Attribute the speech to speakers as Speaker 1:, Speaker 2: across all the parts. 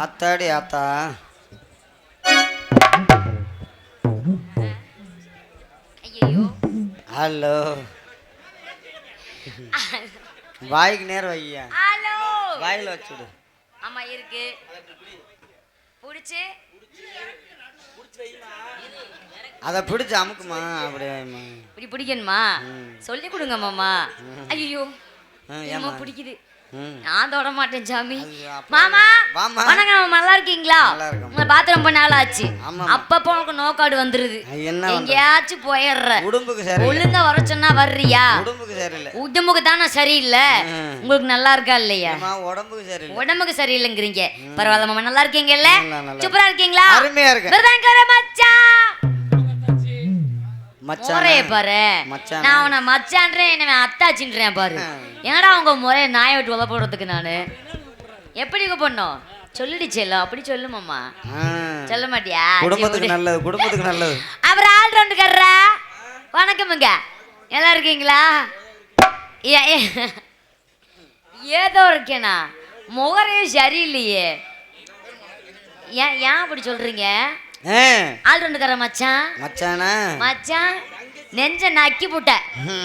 Speaker 1: ஆத்தாடி ஆத்தா.
Speaker 2: ஐயோ
Speaker 1: ஹலோ வாய்க்கு நேரம் வையா.
Speaker 2: ஹலோ
Speaker 1: வாயில வச்சுடு.
Speaker 2: ஆமா இருக்கு புடிச்சு
Speaker 1: அதை பிடிச்சி அமுக்குமா அப்படியே
Speaker 2: இப்படி பிடிக்கணுமா சொல்லி கொடுங்க மாமா. ஐயோ ஏமா பிடிக்குது நான் தொட மாட்டேன் சாமி. மாமா வணக்கம் மாமா, நல்லா இருக்கீங்களா? உங்களை பார்த்து ரொம்ப நாள் ஆச்சு. அப்பப்போ உனக்கு நோக்காடு வந்துருது, எங்கேயாச்சும் போயிடுற. ஒழுங்கா வர சொன்னா வர்றியா? உடம்புக்கு தானே சரியில்லை. உங்களுக்கு நல்லா இருக்கா இல்லையா? உடம்புக்கு சரியில்லைங்கிறீங்க. பரவாயில்ல மாமா, நல்லா இருக்கீங்கல்ல? சூப்பரா இருக்கீங்களா? முறைய பாரு, நான் உன்னை மச்சான்றேன், என்ன அத்தாச்சின்றேன் பாரு. என்னடா உங்க முறைய நாயை விட்டு உத போடுறதுக்கு நானு எப்படி பண்ணும் சொல்லிடுச்சேல்ல, அப்படி சொல்லு மாமா. சொல்ல மாட்டியா?
Speaker 1: குடும்பத்துக்கு நல்லது, குடும்பத்துக்கு நல்லது.
Speaker 2: அப்புறம் ஆல்ரவுண்டுக்காரரா வணக்கமுங்க, நல்லா இருக்கீங்களா? ஏதோ இருக்கேனா, முகரே சரியில்லையே. ஏன் ஏன் அப்படி சொல்றீங்க? ஆல்ரவுண்டுக்கார மச்சான் மச்சானா மச்சான் நெஞ்ச நக்கி புட்ட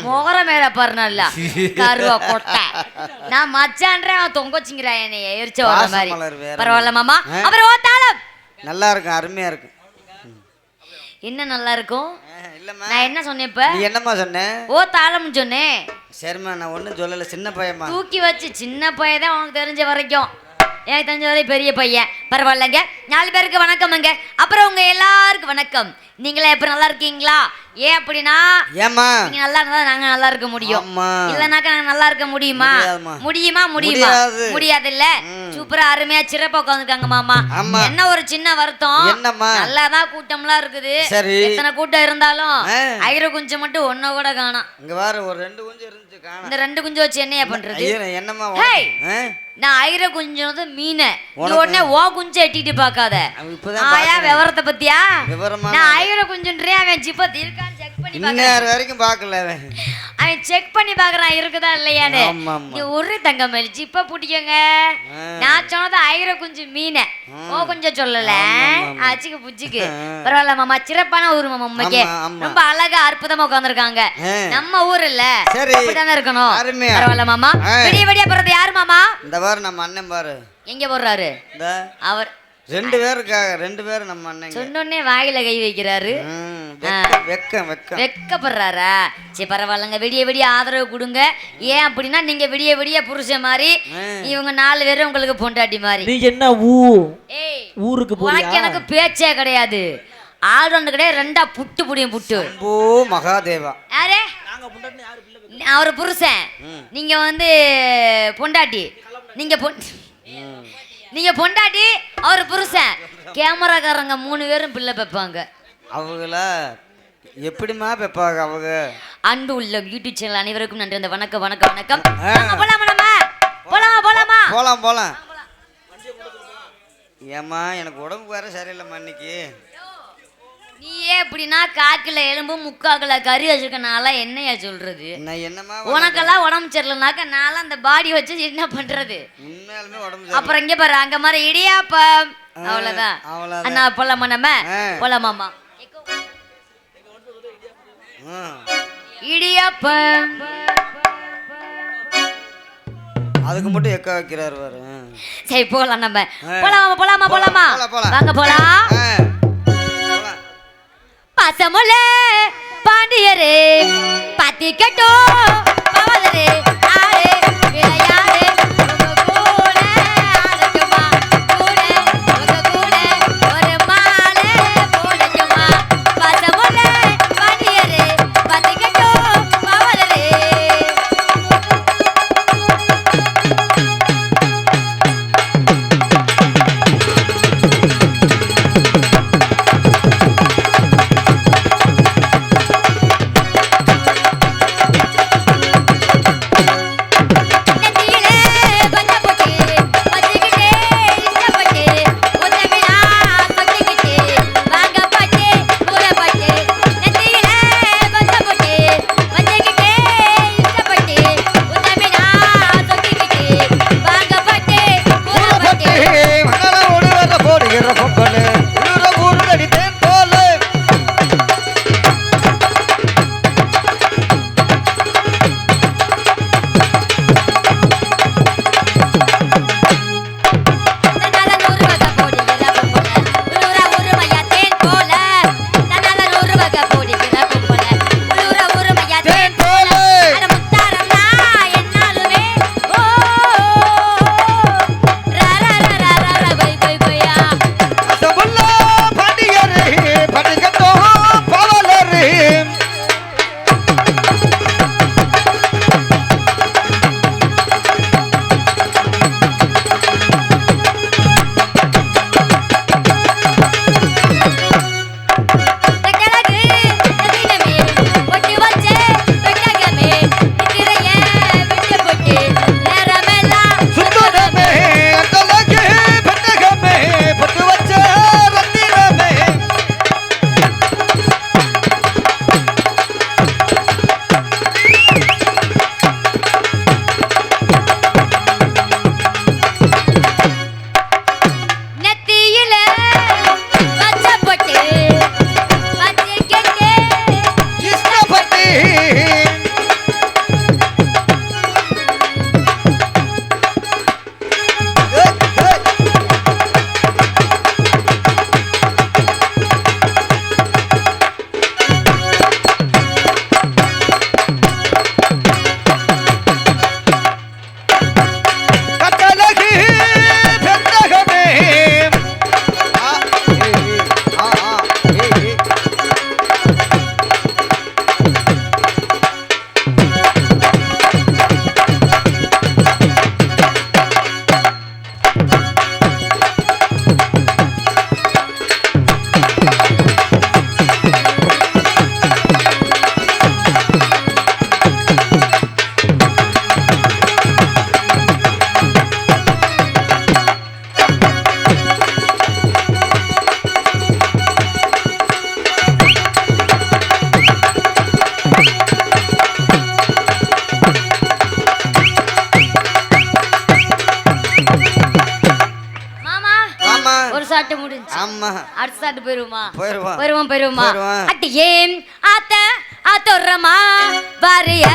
Speaker 2: முகர மேல பாருனல்ல கருவா கொட்ட. நான் மச்சான்றேன், அவன் தொங்கச்சிங்கிறா என்னைய எரிச்ச வர மாதிரி. பரவாயில்ல மாமா. அப்புறம் ஓ தாளம்
Speaker 1: நல்லா இருக்கும், அருமையா இருக்கு.
Speaker 2: என்ன நல்லா இருக்கும்? நான் என்ன சொன்னேன் இப்ப?
Speaker 1: நீ என்னம்மா சொன்ன?
Speaker 2: ஓ தாளம்னு சொன்னேன்.
Speaker 1: சரிம்மா, நான் ஒன்றும் சொல்லலை. சின்ன பையன்மா
Speaker 2: தூக்கி வச்சு, சின்ன பையன் தான் உனக்கு தெரிஞ்ச வரைக்கும். எனக்கு தெரிஞ்ச வரை பெரிய பையன். பரவாயில்லைங்க, 4 பேருக்கு வணக்கம்ங்க. அப்புறம் உங்க எல்லாருக்கும் வணக்கம். நீங்களே எப்ப நல்லா இருக்கீங்களா? ஏன் அப்படின்னா,
Speaker 1: ஏமா
Speaker 2: நீங்க நல்லா இருந்தா நாங்க நல்லா இருக்க முடியும், இல்லனாக்கா நாங்க நல்லா இருக்க முடியுமா? முடியுமா? முடியுமா? முடியாது இல்ல. சூப்பரா அருமையா சிறப்பா உட்காந்துருக்காங்க மாமா. என்ன ஒரு சின்ன வருத்தம், நல்லாதான் கூட்டம்லாம் இருக்குது. எத்தனை கூட்டம் இருந்தாலும் ஐர குஞ்சு மட்டும் ஒன்ன கூட காணோம்.
Speaker 1: இங்க பாரு, ஒரு 2 குஞ்சு இருந்துச்சு காணோம்.
Speaker 2: இந்த 2 குஞ்சு வச்சு என்னையா பண்றது?
Speaker 1: என்னம்மா
Speaker 2: நான் ஐர குஞ்சு மீனை உடனே ஓ குஞ்சு எட்டிட்டு பாக்காத. ஆயா விவரத்தை பத்தியா? நான் ஐர குஞ்சுன்றேன். அவன் ஜிப்பத் இருக்கான்னு செக் பண்ணி
Speaker 1: இன்னொரு வரைக்கும் பாக்கல.
Speaker 2: அவன் செக் பண்ணி பாக்குறான் இருக்குதா இல்லையான்னு. நீ ஒரு தங்கம் ஜிப்ப பிடிக்கங்க. நான் சொன்னது ஐர குஞ்சு மீனை, ஓ கொஞ்சம் சொல்லல. ஆச்சுக்கு புச்சுக்கு பரவாயில்ல மாமா. சிறப்பான ஊர் மாமா. உண்மைக்கு ரொம்ப அழகா அற்புதமா உட்காந்துருக்காங்க. நம்ம ஊர் இல்ல, அப்படித்தானே இருக்கணும். பரவாயில்ல மாமா. விடிய விடிய போறது யாரு மாமா?
Speaker 1: இந்த பாரு நம்ம அண்ணன் பாரு
Speaker 2: எங்க போடுறாரு. அவர்
Speaker 1: 2 பேர் இருக்காங்க. 2 பேர் நம்ம அண்ணன்.
Speaker 2: சொன்னோடனே வாயில கை வைக்கிறாரு. வெக்கப்படுறாரா? சரி பரவாயில்லங்க, விடிய விடிய ஆதரவு கொடுங்க. ஏன் அப்படின்னா, நீங்க விடிய விடிய புருஷன் மாதிரி, இவங்க 4 பேரும் உங்களுக்கு பொண்டாட்டி மாதிரி.
Speaker 3: நீ என்ன ஊருக்கு போறியா?
Speaker 2: எனக்கு பேச்சே கிடையாது. ஆல்ரவுண்டு கிடையாது, 2ஆ புட்டு புடியும் புட்டு.
Speaker 1: ஓ மகாதேவா.
Speaker 2: யாரே? அவர் புருஷன், நீங்க வந்து பொண்டாட்டி. நீங்க பொண்டாட்டி, அவர் புருஷன். கேமராக்காரங்க 3 பேரும் பிள்ளை பெப்பாங்க.
Speaker 1: அவங்கள எப்படிமா பெப்பாங்க அவங்க?
Speaker 2: அன்பு உள்ள யூடியூப் சேனல் அனைவருக்கும் நன்றி. அந்த வணக்கம் வணக்கம் வணக்கம். போலாமா? நம்ம போலாமா?
Speaker 1: போலாம். ஏமா எனக்கு உடம்பு வேற சரியில்லைம்மா இன்னைக்கு.
Speaker 2: நீயே எப்படின்னா, காக்கில எலும்பு 3/4 கறி வச்சிருக்கனால என்னையா சொல்றது? உனக்கெல்லாம் உடம்பு சரியில்லைனாக்க நான் அந்த பாடி வச்சு என்ன பண்றது? அப்புறம் இங்க பாரு, அங்க மாதிரி இடியாப்பம். அவ்வளவுதான். அண்ணா போலாமா? நம்ம போலாமாமா? இடியாப்பம்
Speaker 1: அதுக்கு மட்டும் எக்க வைக்கிறாரு பாரு.
Speaker 2: சரி போலாம். நம்ம போலாமா? வாங்க போலாம். பசமுல பாண்டியரே பத்திக்கட்டோ பவலரே ஆரே விளையாடே கூட ஆடட்டுமா கூட ஒரு மாலை போடட்டுமா. பசமுல பாண்டியரே பத்திக்கட்டோ பவலரே. முடிஞ்சு
Speaker 1: ஆமா
Speaker 2: அடுத்த சாட்டு போயிருவோமா
Speaker 1: போயிருவோம்
Speaker 2: போயிருவோமா
Speaker 1: போயிருவோம்.
Speaker 2: அட்டி ஏன் ஆத்த ஆத்தோரமா வாரிய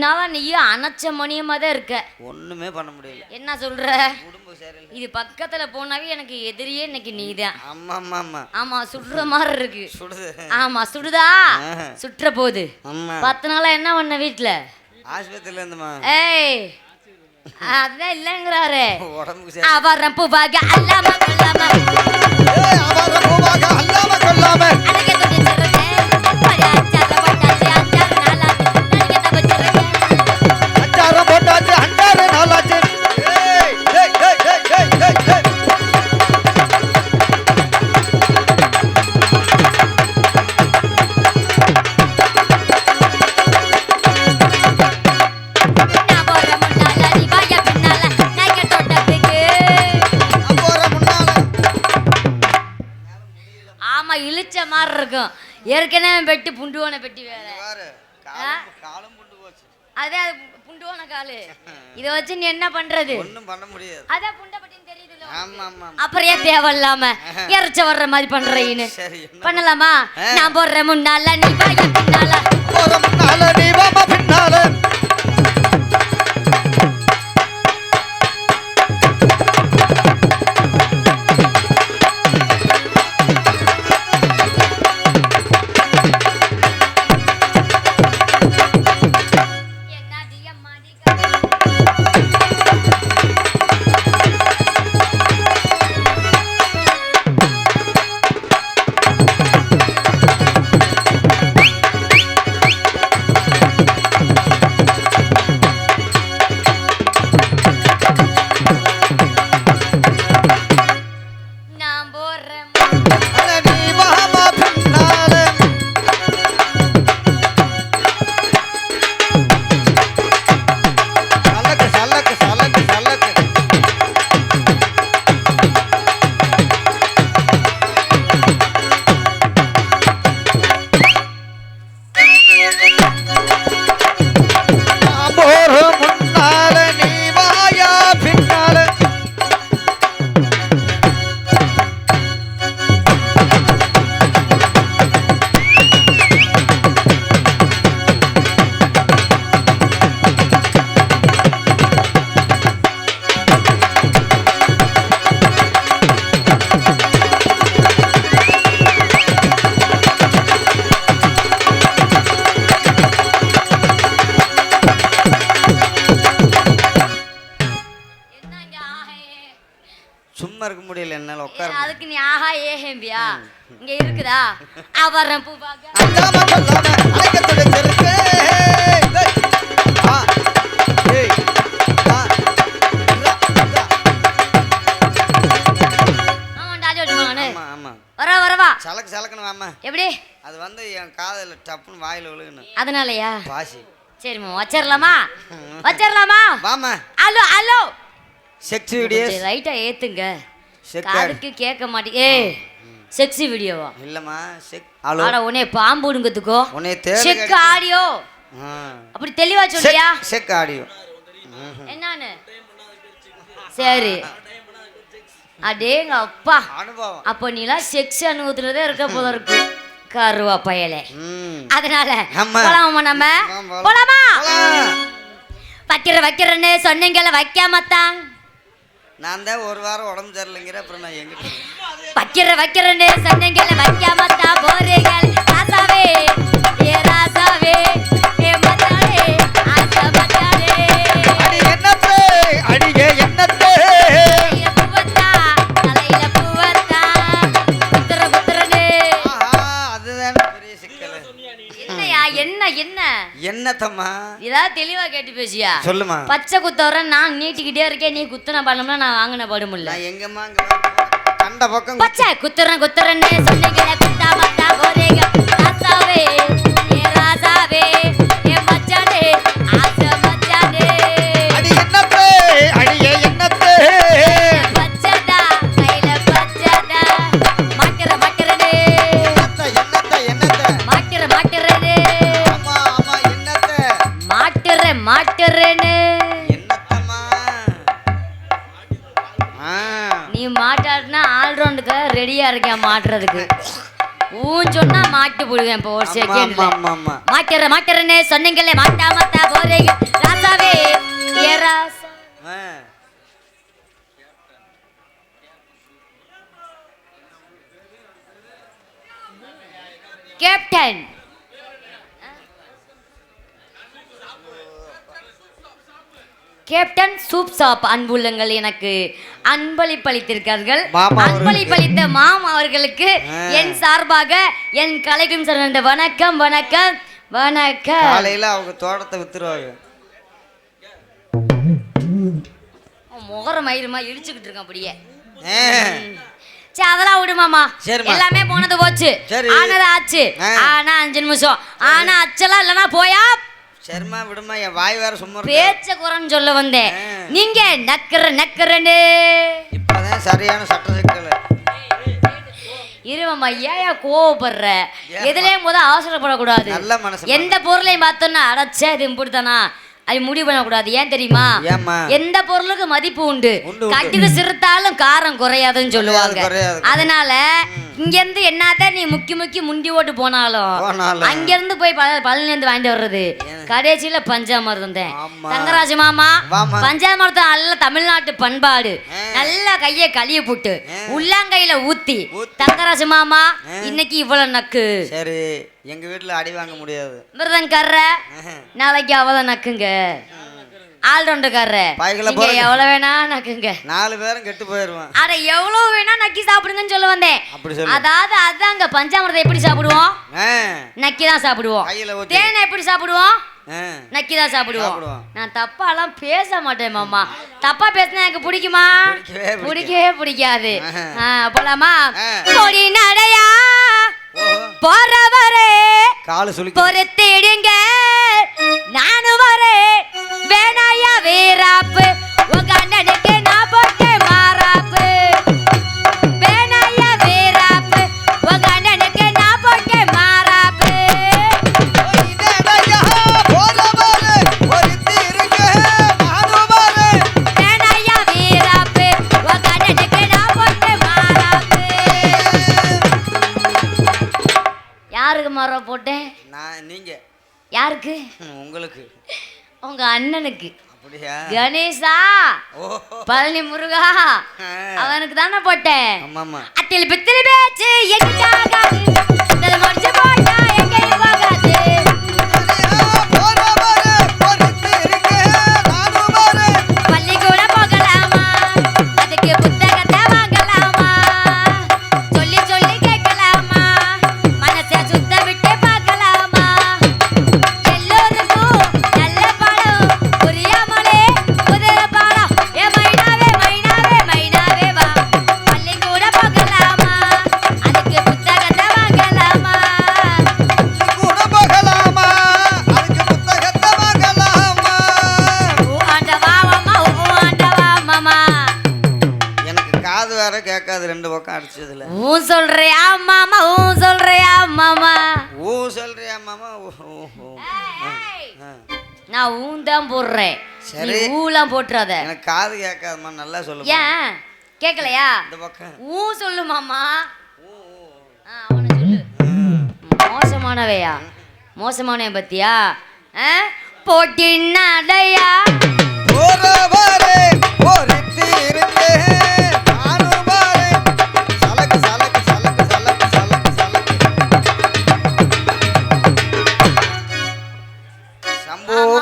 Speaker 2: நாளா நீயும் அணைச்ச மணியமா தான் இருக்க.
Speaker 1: ஒண்ணுமே பண்ண முடியல.
Speaker 2: என்ன சொல்ற?
Speaker 1: குடும்பம் சரியில்லை.
Speaker 2: இது பக்கத்துல போனாவே எனக்கு எதிரியே இன்னைக்கு நீதான்.
Speaker 1: ஆமா ஆமா ஆமா.
Speaker 2: ஆமா சுடுற மாதிரி இருக்கு.
Speaker 1: சுடுது.
Speaker 2: ஆமா சுடுதா? சுற்ற போகுது. 10 நாளா என்ன பண்ண வீட்ல?
Speaker 1: ஆஸ்பத்திரியில இருந்துமா.
Speaker 2: ஏய் அதான் இல்லங்கறாரே.
Speaker 1: உடம்புக்கு சரி.
Speaker 2: அவரம் பூவாக அல்லாம கொல்லாம.
Speaker 1: ஏய் அவரம் பூவாக அல்லாம கொல்லாம.
Speaker 2: அடக்கே துடிச்சிருக்கே. படாச்சார போட்டாச்சு அஞ்சாறு நாளாச்சு. நடிக்க தவச்சிருக்கே.
Speaker 1: அஞ்சாறு போட்டாச்சு அஞ்சாறு நாளாச்சு. ஏய் ஏய் ஏய் ஏய் ஏய் ஏய்.
Speaker 2: இழுச்ச மாதிரி இருக்கும். ஏற்கனவே பெட்டி புண்டுவான பெட்டி வேற.
Speaker 1: காலும் புண்டு போச்சு.
Speaker 2: அதே புண்டுவான காலு. இத வச்சு நீ என்ன பண்றது?
Speaker 1: ஒண்ணும் பண்ண முடியாது.
Speaker 2: அத புண்ட பட்டின்னு தெரியுதுல.
Speaker 1: ஆமா ஆமா.
Speaker 2: அப்புறம் ஏன் தேவையில்லாம எரச்ச வர்ற மாதிரி பண்றீன்னு.
Speaker 1: சரி.
Speaker 2: பண்ணலாமா? நான் போற முன்னால நீ வாய பின்னால.
Speaker 1: போற முன்னால நீ வா பின்னால. சும்மா இருக்க முடியல என்னால உட்கார.
Speaker 2: அதுக்கு நீ ஆஹா ஏஹேம்பியா இங்க இருக்குதா? அவரம் பூவாக
Speaker 1: அல்லாம கொல்லாம அலைக்க துடிச்சிருக்கே. ஏய்
Speaker 2: ஆமா டாடி ஓடுவானே.
Speaker 1: ஆமா ஆமா.
Speaker 2: வரவா
Speaker 1: சலக்கு சலக்குன்னு வாமா.
Speaker 2: எப்படி?
Speaker 1: அது வந்து என் காதுல டப்புன்னு வாயில விழுகுன.
Speaker 2: அதனாலயா?
Speaker 1: பாசி.
Speaker 2: சரிம்மா வச்சிரலாமா? வச்சிரலாமா?
Speaker 1: வாமா.
Speaker 2: Hello hello.
Speaker 1: செக்ஸ் வீடியோஸ்
Speaker 2: ரைட்டா ஏத்துங்க.
Speaker 1: செக்
Speaker 2: காதுக்கு கேட்க மாட்டே. ஏய் செக்ஸி வீடியோவா?
Speaker 1: இல்லம்மா செக். ஹலோ.
Speaker 2: ஆட உனே பாம்பு உடுங்கதுக்கோ.
Speaker 1: உனே தேடு.
Speaker 2: Check audio. அப்படி தெளிவா சொல்றியா?
Speaker 1: Check audio.
Speaker 2: என்னன்னு? சரி. அடேங்க அப்பா.
Speaker 1: அனுபவம்.
Speaker 2: அப்ப நீலாம் செக்ஸ் அனுபவத்துலதான் இருக்க போல இருக்கு. கருவா பயலே. அதனால போலாமா நம்ம? போலாமா? வைக்கிறேன்னு சொன்னீங்கல்ல வைக்காமத்தான்.
Speaker 1: நான் தான் ஒரு வாரம் உடம்பு சரியில்லைங்கிற அப்புறம் நான் எங்கிட்ட
Speaker 2: வைக்கிறேன்னு சொன்னீங்கல்ல வைக்காமத்தான் போறீங்க. ராசாவே ஏ ராசாவே ஏ மச்சானே ஆசை மச்சானே.
Speaker 1: அடி என்னத்தே அடியே என்னத்தே என்னத்தம்மா
Speaker 2: ஏதாவது தெளிவா கேட்டு பேசியா
Speaker 1: சொல்லுமா.
Speaker 2: பச்சை குத்தவர நான் நீட்டிக்கிட்டே இருக்கேன், நீ குத்துன பண்ணோம்னா நான் வாங்கின படுமில்ல.
Speaker 1: நான் எங்கம்மா கண்ட பக்கம்
Speaker 2: பச்சை குத்துறேன்னு சொன்னீங்களே, குத்தா மத்தா போறீங்க ராசாவே, ஏ ராசாவே, ஏ மச்சானே, ஆசை மச்சானே.
Speaker 1: அடி என்னத்தே அடியே என்னத்தே
Speaker 2: பச்சடா கையில பச்சடா மாட்டறனே
Speaker 1: என்னத்த
Speaker 2: மாட்டறனே
Speaker 1: ஆமா ஆமா என்னத்தே
Speaker 2: மாட்டறனே.
Speaker 1: என்னத்தம்மா
Speaker 2: நீ மாட்டாடுனா ஆல்ரவுண்டுக்கு ரெடியா இருக்கேன் மாட்டுறதுக்கு. ஊன் சொன்னா மாட்டு போடுவேன் இப்போ ஒரு செகண்ட்ல. மாட்டறனே சொன்னீங்களே, மாட்டா மத்தா போறீங்க ராசாவே, ஏ ராசா. கேப்டன் கேப்டன் சூப் சாப் அன்புள்ளங்கள் எனக்கு அன்பளிப்பளித்திருக்கார்கள். அன்பளிப்பளித்த மாம் அவர்களுக்கு என் சார்பாக என் கலைக்கும் சிறந்த வணக்கம் வணக்கம் வணக்கம்.
Speaker 1: காலையில அவங்க தோட்டத்தை வித்துருவாங்க.
Speaker 2: முகர மயிருமா இடிச்சுக்கிட்டு இருக்கான் அப்படியே. சரி அதெல்லாம் விடுமாமா, எல்லாமே போனது போச்சு, ஆனது ஆச்சு. ஆனா 5 நிமிஷம் ஆனா அச்செல்லாம் இல்லைன்னா போயா.
Speaker 1: சரிம்மா விடுமா, என் வாய் வேற சும்மா
Speaker 2: பேச்ச குறைன்னு சொல்ல வந்தேன். நீங்க நக்கறன்னு
Speaker 1: இப்பதான் சரியான சட்ட சிக்கல்.
Speaker 2: இருவம்மா ஏயா கோவப்படுற? எதுலயும் போது அவசரப்படக்கூடாது.
Speaker 1: நல்ல மனசு.
Speaker 2: எந்த பொருளையும் பார்த்தோன்னா அடைச்சே இது இப்படித்தானா அது முடிவு பண்ணக்கூடாது. ஏன் தெரியுமா? எந்த பொருளுக்கு மதிப்பு உண்டு, கட்டுக்கு சிறுத்தாலும் காரம் குறையாதுன்னு சொல்லுவாங்க. அதனால இங்க இருந்து என்னதான் நீ முக்கி முண்டி ஓட்டு போனாலும் அங்க இருந்து போய் பழனில இருந்து வாங்கிட்டு வர்றது கடைசியில பஞ்சாமிர்தம் தான். தங்கராஜ மாமா பஞ்சாமிர்தம் நல்ல தமிழ்நாட்டு பண்பாடு. நல்லா கைய கழிய போட்டு உள்ளாங்கையில ஊத்தி தங்கராஜ மாமா இன்னைக்கு இவ்வளவு நக்கு.
Speaker 1: சரி எங்க வீட்டுல அடி வாங்க முடியாது.
Speaker 2: மிருதன்காரர நாளைக்கு அவதான் நக்குங்க. ஆல்ரவுண்டுக்காரர எவ்வளவு வேணா நக்குங்க.
Speaker 1: 4 பேரும் கெட்டு போயிருவான்.
Speaker 2: அட எவ்வளவு வேணா நக்கி சாப்பிடுங்கன்னு சொல்ல வந்தேன். அதாவது அதாங்க பஞ்சாமிரதம் எப்படி சாப்பிடுவோம்? நக்கி தான் சாப்பிடுவோம். தேனை எப்படி சாப்பிடுவோம்? நக்கி தான் சாப்பிடுவோம். நான் தப்பாலாம் பேச மாட்டேன் மாமா. தப்பா பேசினா எனக்கு பிடிக்குமா? பிடிக்கவே பிடிக்காது. போலாமா? பொடி நடையா போறவரே பொறுத்திடுங்க, நானும் வரேன். வேணாயா வீராப்பு உங்க அண்ணனுக்கு நான் போட்டேன் மாறாப்பு. வேணாயா வீராப்பு உங்க அண்ணனுக்கு நான் போட்டேன் மாறாப்பு. வேணாயா வீராப்பு உங்க அண்ணனுக்கு நான் போட்டேன் மாறாப்பு. யாருக்கு மரம் போட்டேன்?
Speaker 1: நீங்க
Speaker 2: யாருக்கு?
Speaker 1: உங்களுக்கு.
Speaker 2: உங்க அண்ணனுக்கு.
Speaker 1: அப்படியா?
Speaker 2: கணேசா பழனி முருகா அவனுக்கு தானே போட்டேன். அத்தில பித்தில பேச்சு எங்கிட்டாகாது, இதில முடிச்சு போட்டா எங்கேயும் போகாது. பள்ளிக்கூட போகலாமா, அதுக்கு புத்தகத்தை வாங்கலாமா, சொல்லி சொல்லி கேட்கலாமா, மனசை சுத்த விட்டு பார்க்கலாமா. எல்லோருக்கும் நல்ல பாடம் புரியாமலே புதிய பாடம். ஏ மைனாவே மைனாவே மைனாவே வா, பள்ளிக்கூட போகலாமா, அதுக்கு புத்தகத்தை வாங்கலாமா.
Speaker 1: எனக்கு காது வேற கேட்காது, 2 பக்கம் அடிச்சதுல.
Speaker 2: ஊ சொல்றியா மாமா, ஊ சொல்றியா மாமா,
Speaker 1: ஊ சொல்றியா மாமா.
Speaker 2: நான் ஊன் தான் போடுறேன், நீ ஊலாம் போட்டுறாத.
Speaker 1: எனக்கு காது கேட்காதுமா, நல்லா சொல்லு.
Speaker 2: ஏன் கேட்கலையா?
Speaker 1: இந்த பக்கம்
Speaker 2: ஊ சொல்லு மாமா. அவனை சொல்லு. மோசமானவையா? மோசமானவன் பத்தியா? போட்டின்னடையா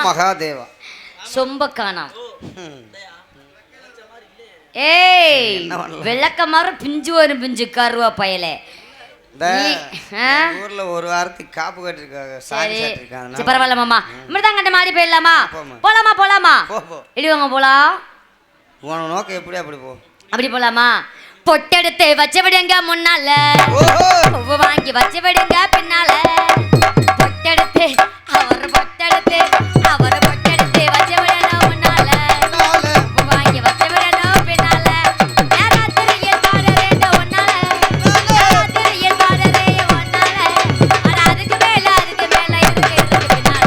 Speaker 1: மகாதேவா
Speaker 2: சொம்பக்கானம். ஏய் விளக்க மரம் பிஞ்சு வரும் பிஞ்சு கருவா பயலே.
Speaker 4: ஊர்ல ஒரு வாரத்துக்கு காப்பு கட்டிருக்காங்க சாரி
Speaker 2: சரி
Speaker 4: சாட்டிருக்காங்க
Speaker 2: பரவாயில்ல மாமா மிருதங்கட்ட மாறி போயிடலாமா போலாமா இடிவாங்க போலாம்
Speaker 4: உன நோக்கம் எப்படி அப்படி போ
Speaker 2: அப்படி போலாமா பொட்டெடுத்து வச்சு விடுங்க முன்னால பூவு வாங்கி வச்சு விடுங்க பின்னால பொட்டெடுத்து அவர் பொட்டெடுத்து வச்சு விடணும் முன்னால பூவு வாங்கி வச்சு விடணும் பின்னால நேராத்திரியில் பாடுறேன் ஒன்னால நேராத்திரியில் பாடுறேன் ஒன்னால ஆனா அதுக்கு மேல இருக்கு பின்னால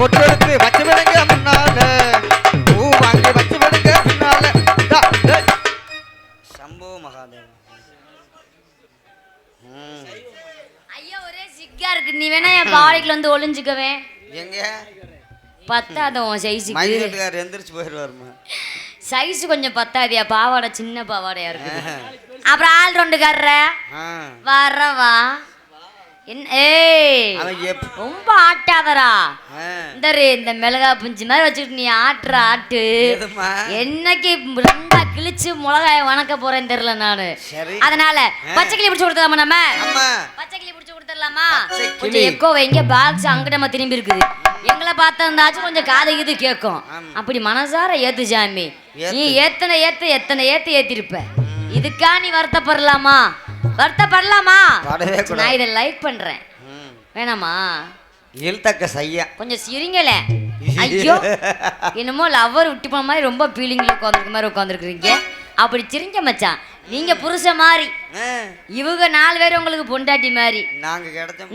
Speaker 1: பொட்டெடுத்து வச்சு விடுங்க முன்னால பூ வாங்கி வச்சு விடுங்க பின்னால
Speaker 4: சம்போ மகாதேவ்
Speaker 2: ஐயா ஒரே சிக்கா இருக்கு நீ வேணா என் பாடிக்குள்ள வந்து ஒளிஞ்சுக்கவே
Speaker 4: எங்க
Speaker 2: பத்தாத உன் சைஸுக்கு
Speaker 4: மைக்கெட்டுக்காரர் எந்திரிச்சு போயிடுவாருமா
Speaker 2: சைஸ் கொஞ்சம் பத்தாதியா பாவாடை சின்ன பாவாடையா இருக்கு அப்புறம் ஆள் ரெண்டுக்காரர வரவா என்ன ஏய்
Speaker 4: அவன்
Speaker 2: ரொம்ப ஆட்டாதரா இந்த மிளகா புஞ்சி மாதிரி வச்சுட்டு நீ ஆட்டுற ஆட்டு என்னைக்கு ரெண்டா கிழிச்சு மிளகாய வணக்க போறேன்னு தெரியல நானு அதனால பச்சை கிளி பிடிச்சு கொடுத்துடலாமா நம்ம பச்சை கிளி பிடிச்சு கொடுத்துடலாமா கொஞ்சம் எக்கோ வைங்க பாக்ஸ் அங்கிட்ட நம்ம திரும்பி இருக்குது எங்களை பார்த்தாச்சும் கொஞ்சம் காது இது கேட்கும் அப்படி மனசார ஏத்து சாமி நீ எத்தனை ஏத்திருப்ப இதுக்கா நீ வருத்தப்படலாமா நான் இதை லைக் பண்றேன் வேணாமா
Speaker 4: இழுத்தக்க சையா
Speaker 2: கொஞ்சம் சிரிங்களே ஐயோ என்னமோ லவ்வர் விட்டு போன மாதிரி ரொம்ப ஃபீலிங்ல உட்காந்துருக்குறீங்க அப்படி சிரிங்க மச்சான் நீங்க புருஷ மாதிரி இவங்க 4 பேர் உங்களுக்கு பொண்டாட்டி மாதிரி
Speaker 4: நாங்க கிடைச்சோம்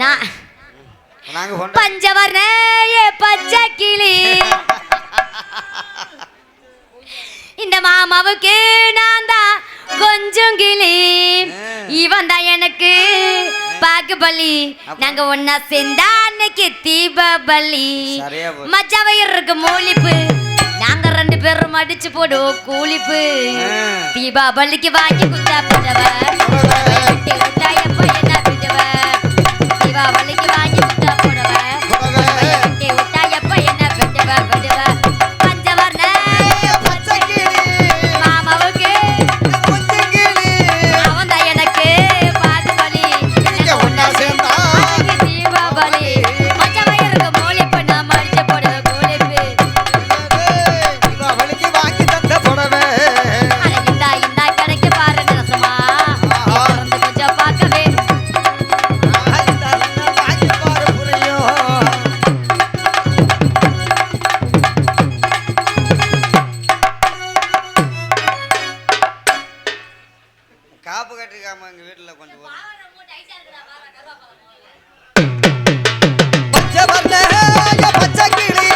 Speaker 2: பஞ்சவர்ண பச்சை கிளி இந்த மாமாவுக்கு நான் தான் கொஞ்சம் கிளி இவன் தான் எனக்கு பாக்குபலி நாங்க ஒன்னா சேர்ந்தா அன்னைக்கு தீபாவளி மச்சவயிருக்கு மூலிப்பு நாங்க 2 பேரும் அடிச்சு போடுவோம் கூலிப்பு தீபாவளிக்கு வாங்கி குத்தா போடவ எப்ப என்ன பிடவ தீபாவளிக்கு வாங்கி குத்தா போடவ எப்ப என்ன பிடவ பஞ்சவர்ண மாமாவுக்கு அவன் தான் எனக்கு பாகுபலி ஒன்னா சேர்ந்தா தீபாவளி மச்சவயிருக்கு மூலிப்பு நான் அடிச்சு போடுவேன் கூலிப்பு
Speaker 1: தீபாவளிக்கு வாங்கி தந்த புடவை
Speaker 2: இந்த கடைக்கு பாரு ரசமா கொஞ்சம் பார்க்கவே
Speaker 4: காப்பு கட்டிருக்காம எங்க வீட்டுல கொஞ்சம்
Speaker 1: பச்சை கிளி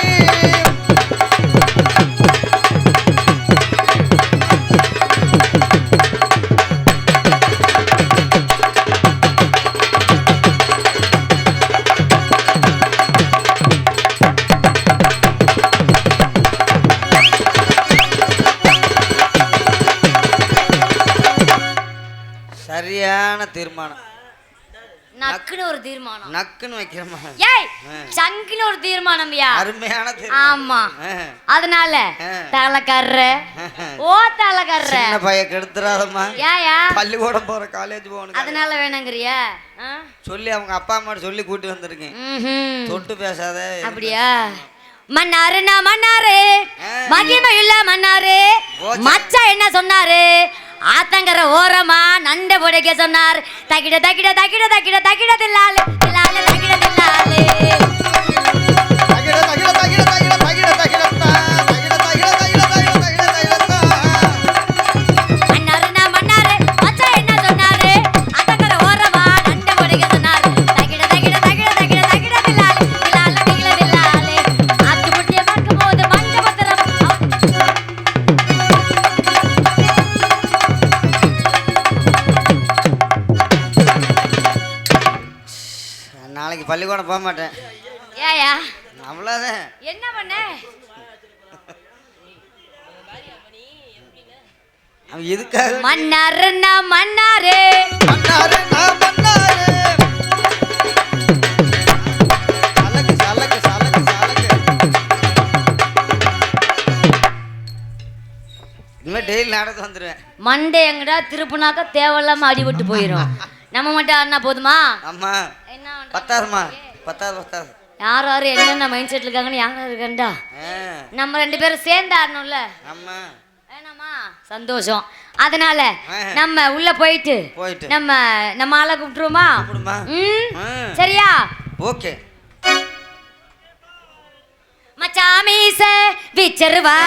Speaker 4: சரியான தீர்மானம்
Speaker 2: நக்குன்னு ஒரு தீர்மானம்
Speaker 4: நக்குன்னு வைக்கிறமா
Speaker 2: ஏய் சங்குன்னு ஒரு தீர்மானம்யா
Speaker 4: அருமையான
Speaker 2: ஆமா அதனால தலக்கர்ற ஓ தலக்கர்ற
Speaker 4: சின்ன பையன் கெடுத்துறாதம்மா
Speaker 2: ஏயா
Speaker 4: பள்ளிக்கூடம் போற காலேஜ் போகணும்
Speaker 2: அதனால வேணாங்கறியா
Speaker 4: சொல்லி அவங்க அப்பா அம்மா சொல்லி கூட்டி வந்திருக்கேன் தொட்டு பேசாத
Speaker 2: அப்படியா மன்னாருன்னா மன்னாரு மகிமையுள்ள மன்னாரு மச்சா என்ன சொன்னாரு ஆத்தங்கர ஓரமா நண்ட புடைக்க சொன்னார் தகிட தகிட தகிட தகிட தகிட தில்லாலே தில்லாலே தகிட தில்லாலே
Speaker 1: தகிட தகிட தகிட தகிட தகிட தகிடத்தா தகிட தகிட தகிட தகிட தகிட தகிடத்தா
Speaker 2: மன்னாருன்னா மன்னாரு மச்சா என்ன சொன்னாரு ஆத்தங்கர ஓரமா நண்ட புடைக்க சொன்னார் தகிட தகிட தகிட தகிட தகிட தில்லாலே தில்லாலே தகிட தில்லாலே ஆத்து முட்டிய பார்க்கும்போது மஞ்ச பத்திரம்
Speaker 4: நாளைக்கு பள்ளிக்கூடம் போக மாட்டேன்
Speaker 2: ஏயா
Speaker 4: அவ்வளோதான்
Speaker 2: என்ன பண்ண
Speaker 4: அவன் எதுக்காக
Speaker 2: மன்னாருன்னா மன்னாரு
Speaker 1: மன்னாரு நான் மன்னாரு சலக்கு சலக்கு சலக்கு சலக்கு
Speaker 4: இனிமேல் டெய்லி நடந்து வந்துடுவேன்
Speaker 2: மண்டே எங்கடா திருப்புனாக்கா தேவையில்லாம அடிபட்டு போயிடும் நம்ம மட்டும் ஆடினா போதுமா?
Speaker 4: ஆமா
Speaker 2: என்ன
Speaker 4: பத்தாதுமா, பத்தாது.
Speaker 2: யார் யாரு என்னென்ன மைண்ட் செட்ல இருக்காங்கன்னு யாரும் இருக்கண்டா. நம்ம 2 பேரும் சேர்ந்து ஆடணும்ல.
Speaker 4: ஆமா
Speaker 2: வேணாமா? சந்தோஷம். அதனால நம்ம உள்ள போயிட்டு நம்ம ஆளை கூப்பிட்டுருமா? சரியா?
Speaker 4: ஓகே.
Speaker 2: மச்சாமீச விச்சருவா